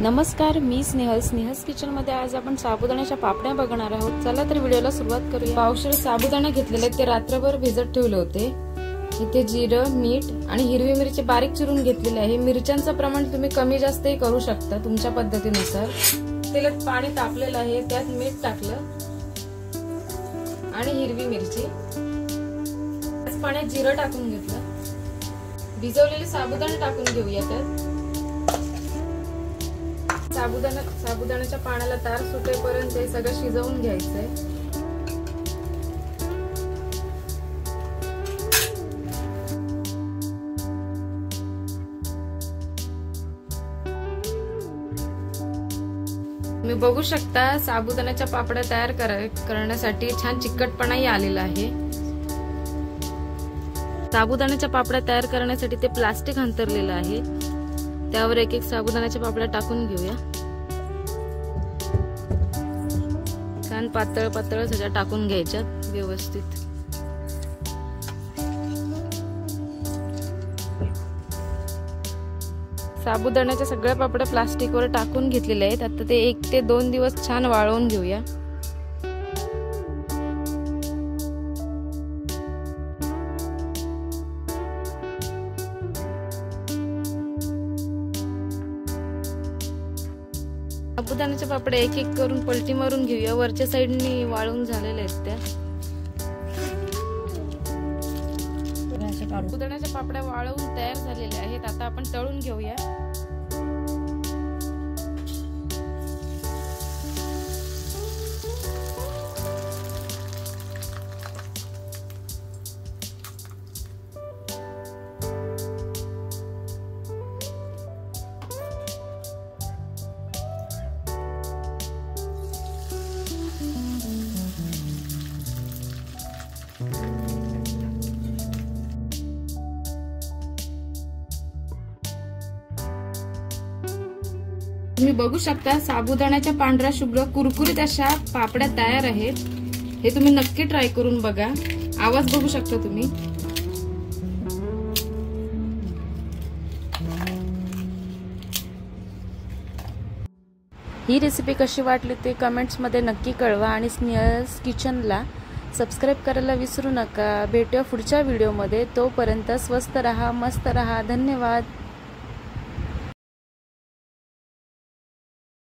नमस्कार, मी स्नेहस किचनमध्ये आज आपण साबुदाण्याच्या पापड्या बघणार आहोत। चला तर व्हिडिओला सुरुवात करूया। पावशेर साबुदाणे घेतलेले ते रात्रभर भिजत ठेवले होते। इथे जिरं, मीठ आणि हिरवी मिरची बारीक चिरून घेतलेली आहे। मिरच्यांचं प्रमाण तुम्ही कमी जास्तही करू शकता तुमच्या पद्धतीनुसार। तेलात पाणी तापलेलं आहे, त्यात मीठ टाकलं आणि हिरवी मिरची, त्याच पाण्यात जिरं टाकून घेतलं। भिजवलेले साबुदाणे टाकून घेऊया त्यात। साबुदाण्याच्या पाण्याला तार सुटेपर्यंत हे सगळं शिजवून घ्यायचंय। तुम्ही बघू शकता साबुदाण्याच्या पापड्या तयार करण्यासाठी छान चिकटपणाही आलेला आहे। साबुदाण्याच्या पापड्या तयार करण्यासाठी ते प्लास्टिक अंतरलेलं आहे, त्यावर एक एक साबुदाण्याच्या पापड्या टाकून घेऊया। छान पातळ पातळ सगळ्या टाकून घ्यायच्या व्यवस्थित। साबुदाण्याच्या सगळ्या पापड्या प्लास्टिकवर टाकून घेतलेल्या आहेत। आता ते 1 ते 2 दिवस छान वाळवून घेऊया। साबुदाण्याच्या पापड्या एक एक करून पलटी मारून घेऊया। वरच्या साईडनी वाळून झालेल्या आहेत त्या। साबुदाण्याच्या पापड्या वाळवून तयार झालेल्या आहेत, आता आपण तळून घेऊया। तुम्ही बघू शकता साबुदाण्याच्या पांढऱ्या शुभ्र कुरकुरीत अशा पापड्या तयार आहेत। हे तुम्ही नक्की ट्राय करून बघा। आवाज बघू शकता तुम्ही। ही रेसिपी कशी वाटली ते कमेंट्स मध्ये नक्की कळवा आणि स्नेहस किचनला सबस्क्राइब करायला विसरू नका। भेटूया पुढच्या व्हिडिओमध्ये। तोपर्यंत स्वस्त रहा, मस्त रहा। धन्यवाद।